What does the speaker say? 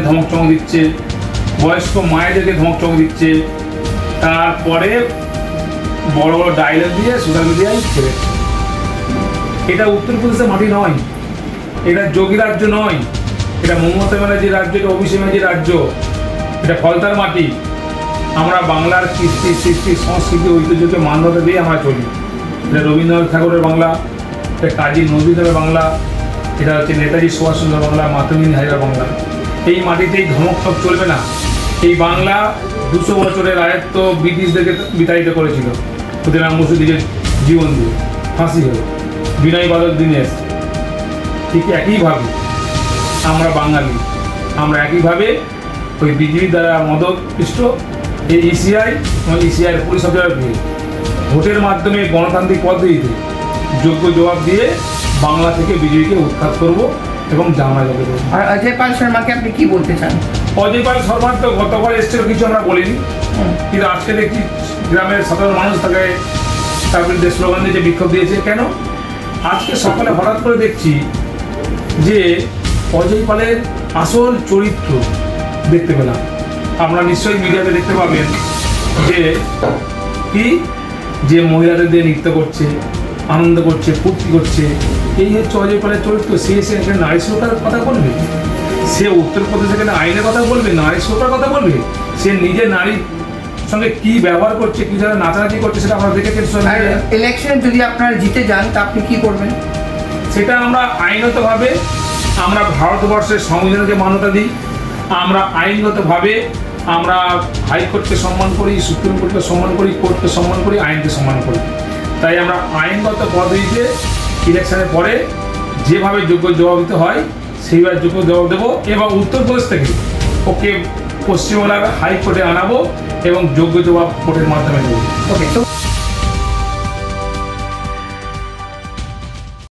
ধমক চমক দিচ্ছে, বয়স্ক মায়েদেরকে ধমক চমক দিচ্ছে, তারপরে বড় বড় ডায়লগ দিয়ে সোশ্যাল মিডিয়ায় ছেড়ে। এটা উত্তরপ্রদেশের মাটি নয়, এটা যোগী রাজ্য নয়, এটা মমতা ব্যানার্জির রাজ্য, এটা অভিষেক ব্যানার্জির রাজ্য, এটা ফলতার মাটি। আমরা বাংলার কৃষ্টি সৃষ্টি সংস্কৃতি ঐতিহ্যকে মান্যতা দিয়ে আমরা চলি। এটা রবীন্দ্রনাথ ঠাকুরের বাংলা, এটা কাজী নজরুলের বাংলা, এটা হচ্ছে নেতাজি সুভাষচন্দ্র বাংলা, মাতঙ্গিনী হাজরা বাংলা। এই মাটিতেই ধমক টক চলবে না। এই বাংলা 200 বছরের রায়ত্ব ব্রিটিশদেরকে বিতাড়িত করেছিল, ক্ষুদিরাম বসুদিনের জীবন দিয়ে ফাঁসি হলো, বিনয় বাদল দীনেশ। ঠিক একইভাবে আমরা বাঙালি, আমরা একইভাবে ওই বিজেপি দ্বারা মদতপৃষ্ট এই ইসিআইয়ের পুলিশ অফিসারকে ভোটের মাধ্যমে গণতান্ত্রিক পদ্ধতিতে যোগ্য জবাব দিয়ে বাংলা থেকে বিজেপিকে উৎখাত করবো এবং জামাই যাবে। আর অজয় পাল শর্মাকে আপনি কি বলতে চান? অজয় পাল শর্মার তো গতকাল এসেছিল, কিছু আমরা বলিনি, কিন্তু আজকে দেখছি গ্রামের সাধারণ মানুষ তাকে তার বিরুদ্ধে স্লোগান দিয়েছে, বিক্ষোভ দিয়েছে। কেন? আজকে সকালে হঠাৎ করে দেখছি যে অজয় পালের আসল চরিত্র দেখতে পেলাম। আপনারা নিশ্চয়ই মিডিয়াতে দেখতে পাবেন যে কি, যে মহিলাদের দিয়ে নৃত্য করছে, আনন্দ করছে, ফুর্তি করছে। এই হচ্ছে অজয় পালের চরিত্র। সে এখানে নারী সুরক্ষার কথা বলবে, সে উত্তরপ্রদেশে এখানে আইনের কথা বলবে, নারী সুরক্ষার কথা বলবে। সে নিজের নারীর সঙ্গে কি ব্যবহার করছে, কি ধরনের নাচানাচি করছে, সেটা আমরা দেখেছি। ইলেকশন যদি আপনারা জিতে যান তা আপনি কি করবেন? সেটা আমরা আইনগতভাবে, আমরা ভারতবর্ষের সংবিধানকে মান্যতা দিই, আমরা আইনগতভাবে আমরা হাইকোর্টকে সম্মান করি, সুপ্রিম কোর্টকে সম্মান করি, কোর্টকে সম্মান করি, আইনকে সম্মান করি। তাই আমরা আইনগত পদ্ধতিতে ইলেকশনের পরে যেভাবে যোগ্য জবাব দিতে হয় সেইভাবে যোগ্য জবাব দেবো, এবং উত্তরপ্রদেশ থেকে ওকে পশ্চিমবাংলার হাইকোর্টে আনাবো এবং যোগ্য জবাব কোর্টের মাধ্যমে দেবো। ওকে।